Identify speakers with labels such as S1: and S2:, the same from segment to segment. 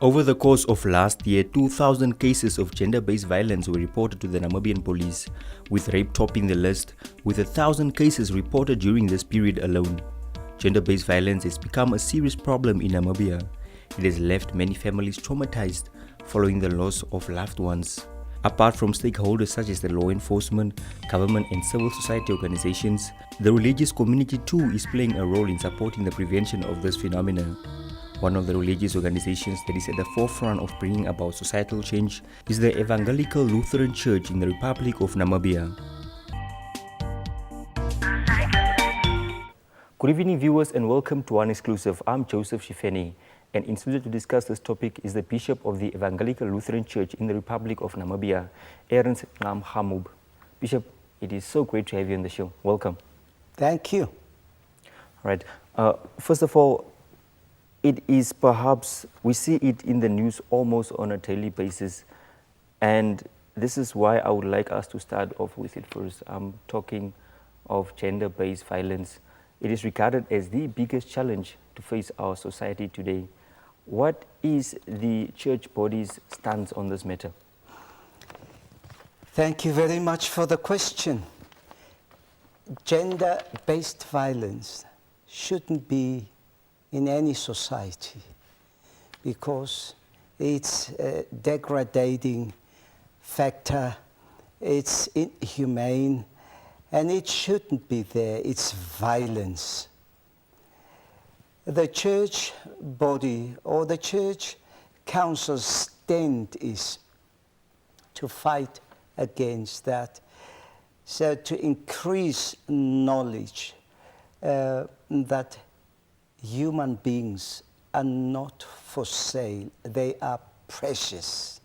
S1: Over the course of last year, 2,000 cases of gender-based violence were reported to the Namibian Police, with rape topping the list, with 1,000 cases reported during this period alone. Gender-based violence has become a serious problem in Namibia. It has left many families traumatized following the loss of loved ones. Apart from stakeholders such as the law enforcement, government and civil society organizations, the religious community too is playing a role in supporting the prevention of this phenomenon. One of the religious organizations that is at the forefront of bringing about societal change is the Evangelical Lutheran Church in the Republic of Namibia. Good evening, viewers, and welcome to One Exclusive. I'm Joseph Sheefeni, and in studio to discuss this topic is the Bishop of the Evangelical Lutheran Church in the Republic of Namibia, Ernst Xamxamub. Bishop, it is so great to have you on the show. Welcome.
S2: Thank you.
S1: All right. First of all, it is perhaps, we see it in the news almost on a daily basis, and this is why I would like us to start off with it first. I'm talking of gender-based violence. It is regarded as the biggest challenge to face our society today. What is the church body's stance on this matter?
S2: Thank you very much for the question. Gender-based violence shouldn't be in any society because it's a degrading factor, it's inhumane, and it shouldn't be there. It's violence. The church body or the church council's stand is to fight against that. So to increase knowledge that human beings are not for sale. They are precious.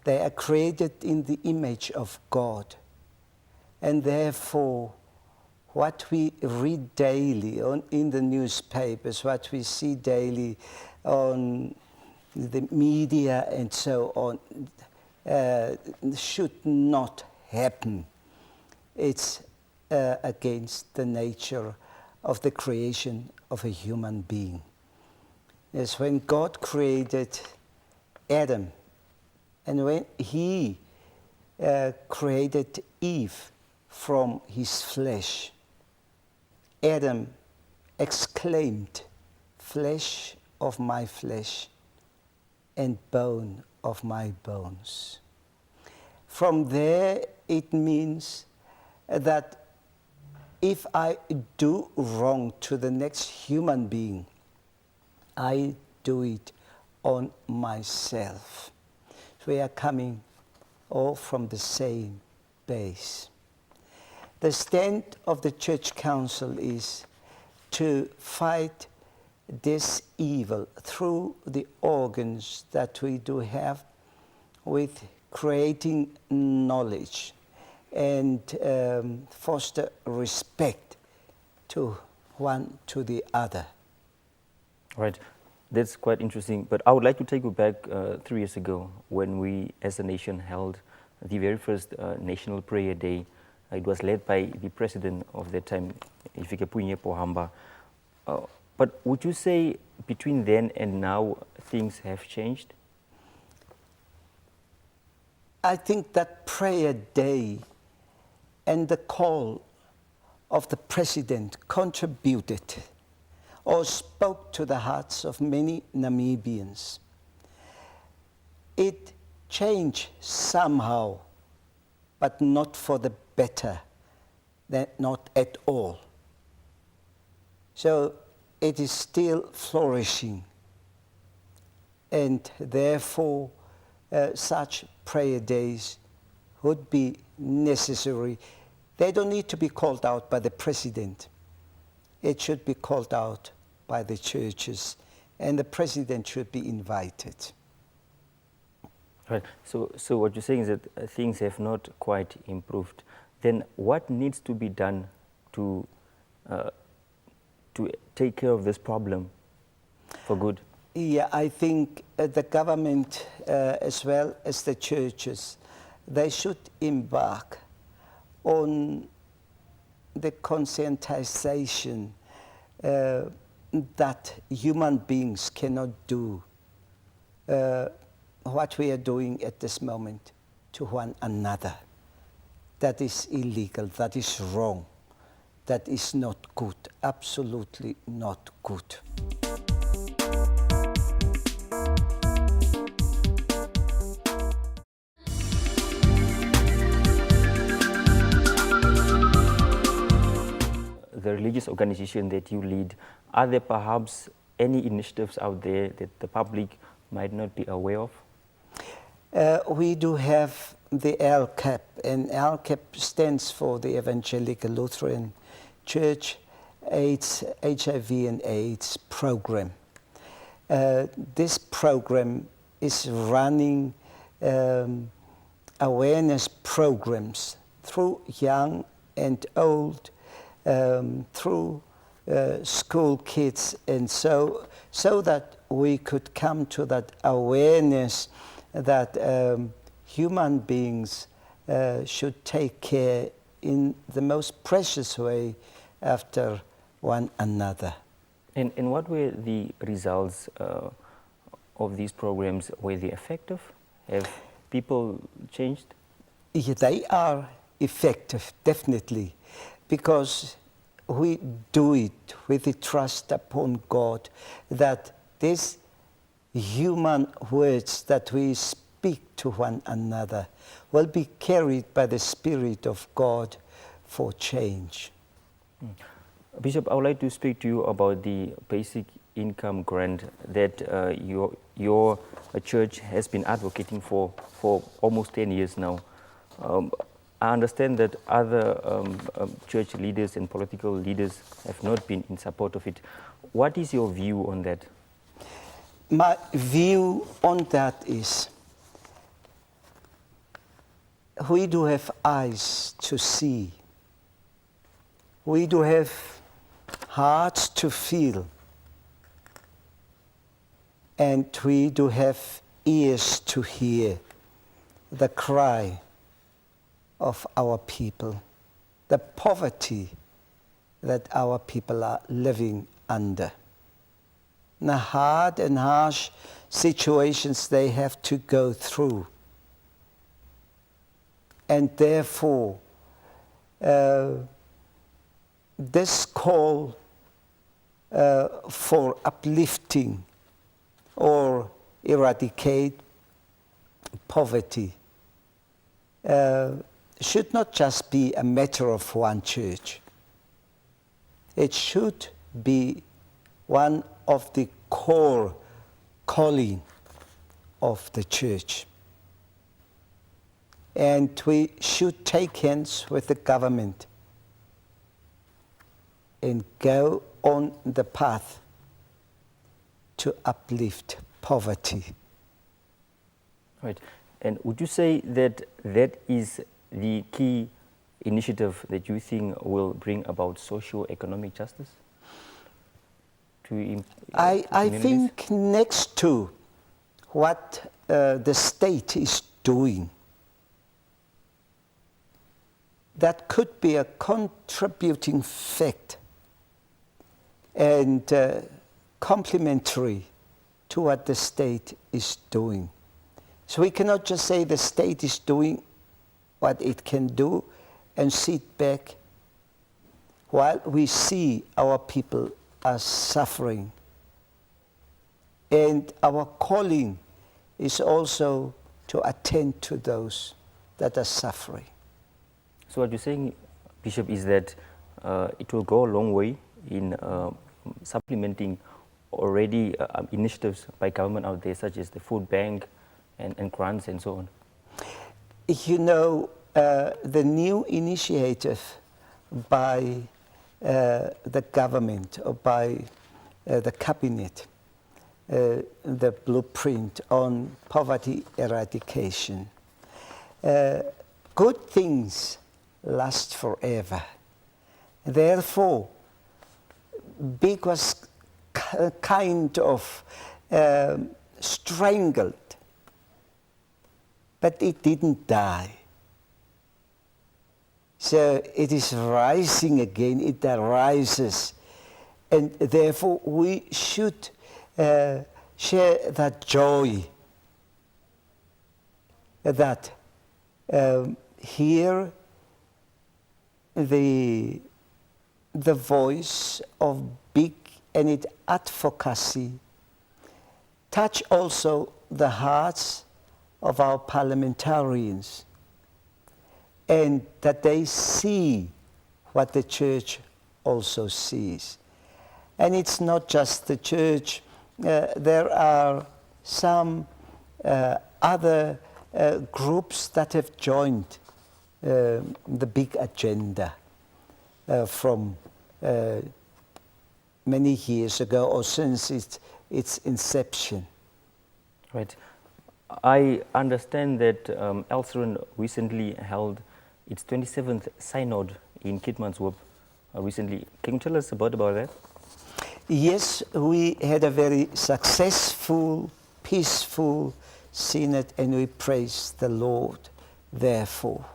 S2: They are created in the image of God. And therefore, what we read daily in the newspapers, what we see daily on the media and so on, should not happen. It's against the nature of the creation of a human being. Yes, when God created Adam, and when he created Eve from his flesh, Adam exclaimed, "Flesh of my flesh and bone of my bones." From there, it means that if I do wrong to the next human being, I do it on myself. We are coming all from the same base. The stand of the Church Council is to fight this evil through the organs that we do have with creating knowledge and foster respect to one to the other.
S1: Right, that's quite interesting. But I would like to take you back 3 years ago when we as a nation held the very first National Prayer Day. It was led by the president of that time, Ifikepunye Pohamba. But would you say between then and now things have changed?
S2: I think that prayer day and the call of the president contributed or spoke to the hearts of many Namibians. It changed somehow, but not for the better, not at all. So it is still flourishing, and therefore such prayer days would be necessary. They don't need to be called out by the president. It should be called out by the churches, and the president should be invited.
S1: Right. So what you're saying is that things have not quite improved. Then what needs to be done to take care of this problem for good?
S2: Yeah, I think the government as well as the churches, they should embark on the conscientization that human beings cannot do what we are doing at this moment to one another. That is illegal, that is wrong, that is not good, absolutely not good.
S1: The religious organization that you lead, are there perhaps any initiatives out there that the public might not be aware of?
S2: We do have the LCAP, and LCAP stands for the Evangelical Lutheran Church HIV and AIDS program. This program is running awareness programs through young and old, through school kids, and so that we could come to that awareness that human beings should take care in the most precious way after one another.
S1: And what were the results of these programs? Were they effective? Have people changed?
S2: Yeah, they are effective, definitely, because we do it with the trust upon God that these human words that we speak to one another will be carried by the Spirit of God for change.
S1: Bishop, I would like to speak to you about the basic income grant that your church has been advocating for almost 10 years now. I understand that other church leaders and political leaders have not been in support of it. What is your view on that?
S2: My view on that is we do have eyes to see. We do have hearts to feel. And we do have ears to hear the cry of our people, the poverty that our people are living under, the hard and harsh situations they have to go through. And therefore, this call for uplifting or eradicate poverty should not just be a matter of one church. It should be one of the core calling of the church. And we should take hands with the government and go on the path to uplift poverty.
S1: Right. And would you say that that is the key initiative that you think will bring about socio-economic justice?
S2: I think next to what the state is doing, that could be a contributing fact and complementary to what the state is doing. So we cannot just say the state is doing what it can do and sit back while we see our people are suffering. And our calling is also to attend to those that are suffering.
S1: So what you're saying, Bishop, is that it will go a long way in supplementing already initiatives by government out there, such as the food bank and grants and so on.
S2: You know, the new initiative by the government or by the cabinet, the blueprint on poverty eradication, good things last forever. Therefore, big was kind of strangled, but it didn't die. So it is rising again, it arises, and therefore we should share that joy that here the voice of big and its advocacy touch also the hearts of our parliamentarians, and that they see what the church also sees. And it's not just the church, there are some other groups that have joined the big agenda from many years ago, or since its inception.
S1: Right. I understand that Elseron recently held its 27th synod in Keetmanshoop recently. Can you tell us about that?
S2: Yes, we had a very successful, peaceful synod, and we praise the Lord therefore.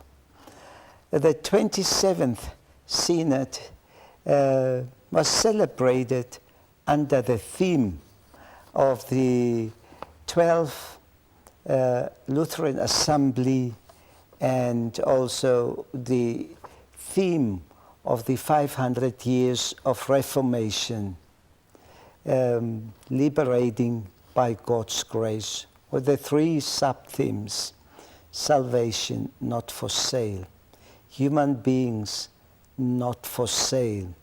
S2: The 27th synod was celebrated under the theme of the 12th Lutheran Assembly, and also the theme of the 500 years of Reformation, liberating by God's grace, with the three sub-themes: salvation not for sale, human beings not for sale.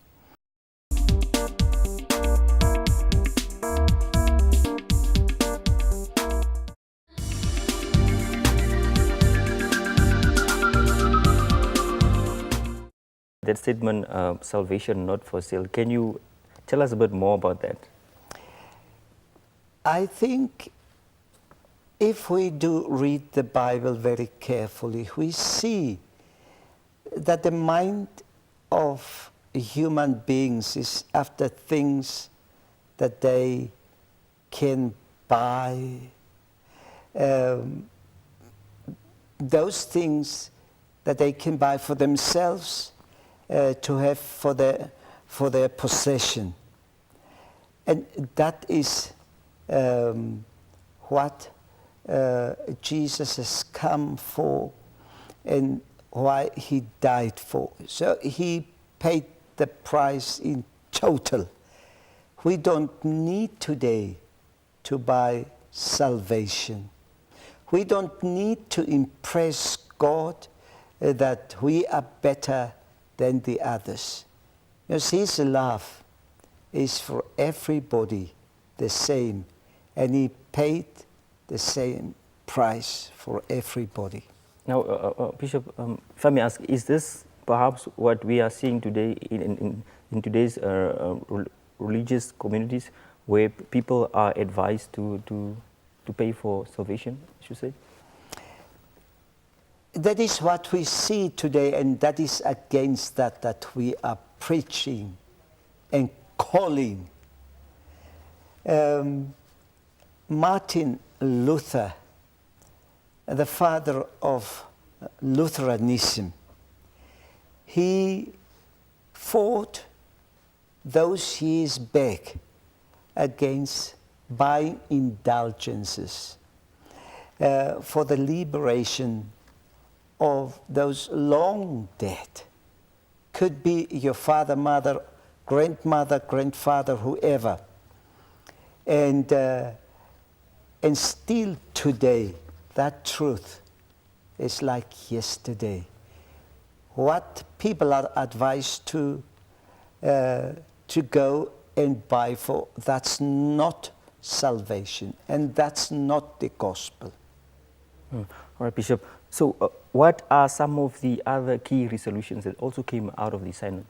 S1: That statement, salvation not for sale, can you tell us a bit more about that?
S2: I think if we do read the Bible very carefully, we see that the mind of human beings is after things that they can buy, those things that they can buy for themselves, to have for their possession. And that is what Jesus has come for and why he died for. So he paid the price in total. We don't need today to buy salvation. We don't need to impress God that we are better than the others. Because his love is for everybody the same, and he paid the same price for everybody.
S1: Now, Bishop, if I may ask, is this perhaps what we are seeing today in today's religious communities, where people are advised to pay for salvation, I should say?
S2: That is what we see today, and that is against that we are preaching and calling. Martin Luther, the father of Lutheranism, he fought those years back against buying indulgences for the liberation of those long dead. Could be your father, mother, grandmother, grandfather, whoever. And still today, that truth is like yesterday. What people are advised to go and buy for, that's not salvation, and that's not the gospel.
S1: All right, Bishop. So what are some of the other key resolutions that also came out of the synod?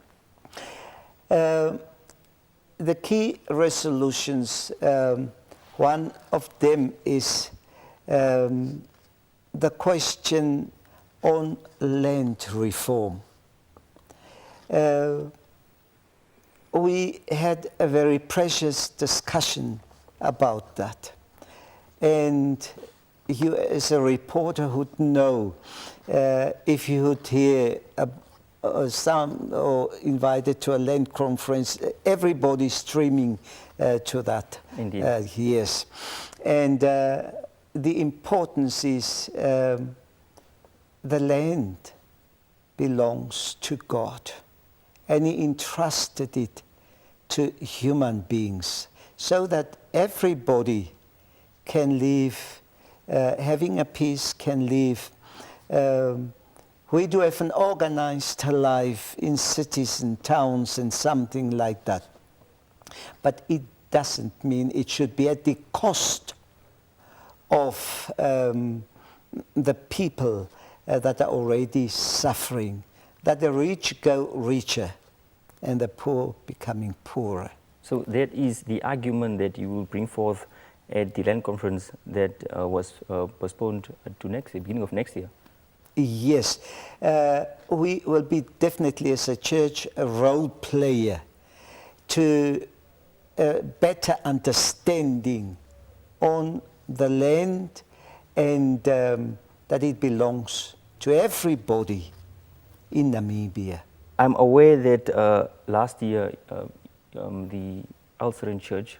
S2: The key resolutions, one of them is the question on land reform. We had a very precious discussion about that. And you, as a reporter, would know if you would hear some or invited to a land conference, everybody streaming to that.
S1: Indeed.
S2: Yes. And the importance is the land belongs to God, and He entrusted it to human beings so that everybody can live, having a peace, can live. We do have an organized life in cities and towns and something like that. But it doesn't mean it should be at the cost of the people that are already suffering, that the rich go richer and the poor becoming poorer.
S1: So that is the argument that you will bring forth at the land conference that was postponed to beginning of next year.
S2: Yes, we will be definitely as a church a role player to better understanding on the land, and that it belongs to everybody in Namibia.
S1: I'm aware that last year the Lutheran Church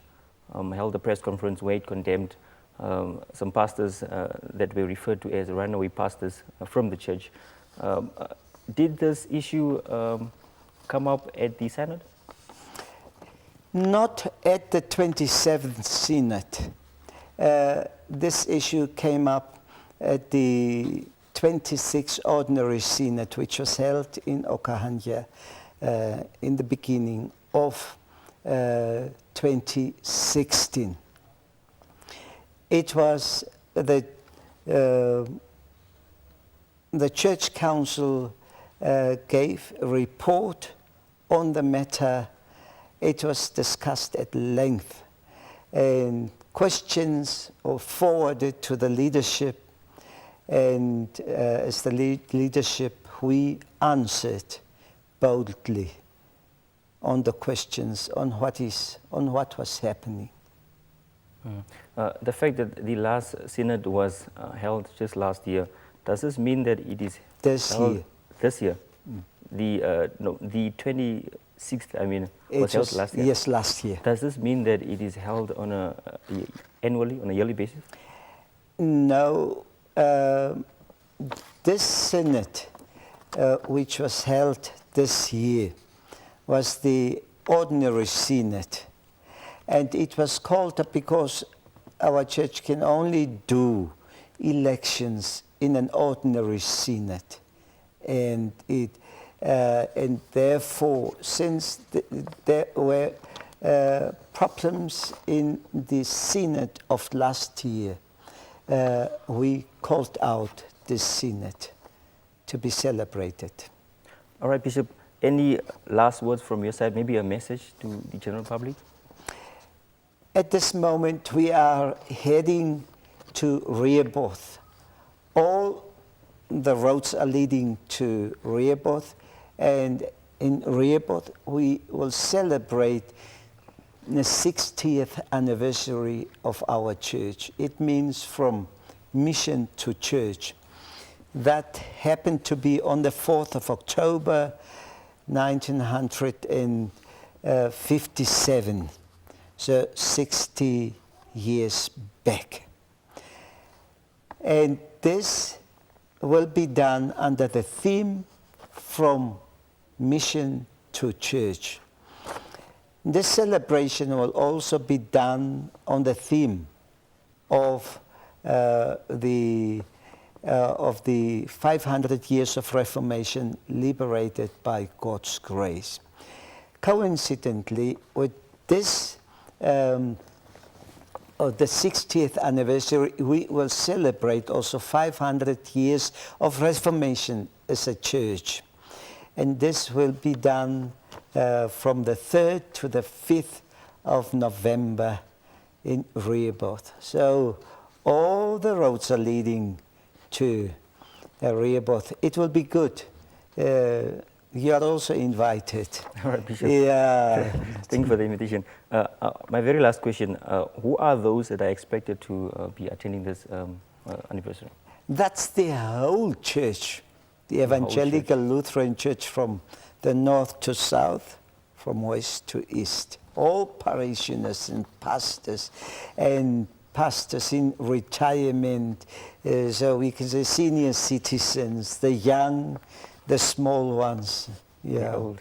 S1: held a press conference where it condemned some pastors that were referred to as runaway pastors from the church. Did this issue come up at the Synod?
S2: Not at the 27th Synod. This issue came up at the 26th Ordinary Synod, which was held in Okahanja in the beginning of 2016. It was the Church Council gave a report on the matter. It was discussed at length, and questions were forwarded to the leadership, and as the leadership we answered boldly on the questions on what was happening.
S1: The fact that the last synod was held just last year, does this mean that it is held this year? The 26th, was held last year?
S2: Yes, last year.
S1: Does this mean that it is held on annually, on a yearly basis?
S2: No. This synod, which was held this year, was the ordinary synod. And it was called up because our church can only do elections in an ordinary synod. And therefore, since there were problems in the synod of last year, we called out this synod to be celebrated.
S1: All right, Bishop, any last words from your side, maybe a message to the general public?
S2: At this moment, we are heading to Rehoboth. All the roads are leading to Rehoboth, and in Rehoboth, we will celebrate the 60th anniversary of our church. It means from mission to church. That happened to be on the 4th of October, 1957. So 60 years back. And this will be done under the theme from mission to church. This celebration will also be done on the theme of the 500 years of Reformation liberated by God's grace. Coincidentally, with this of the 60th anniversary, we will celebrate also 500 years of Reformation as a church. And this will be done from the 3rd to the 5th of November in Rehoboth. So all the roads are leading to Rehoboth. It will be good. You are also invited.
S1: All right, Bishop.
S2: Yeah.
S1: Thank you for the invitation. My very last question, who are those that are expected to be attending this anniversary?
S2: That's the whole church, the Evangelical Lutheran Church, from the north to south, from west to east. All parishioners and pastors, and pastors in retirement, so we can say senior citizens, the young, the small ones.
S1: The
S2: Yeah.
S1: old.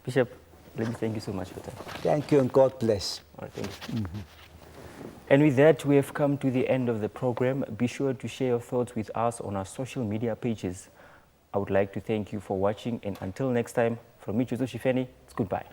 S1: Bishop, let me thank you so much for that.
S2: Thank you and God bless.
S1: All right, thank you. And with that, we have come to the end of the program. Be sure to share your thoughts with us on our social media pages. I would like to thank you for watching, and until next time, from me, Sheefeni, it's goodbye.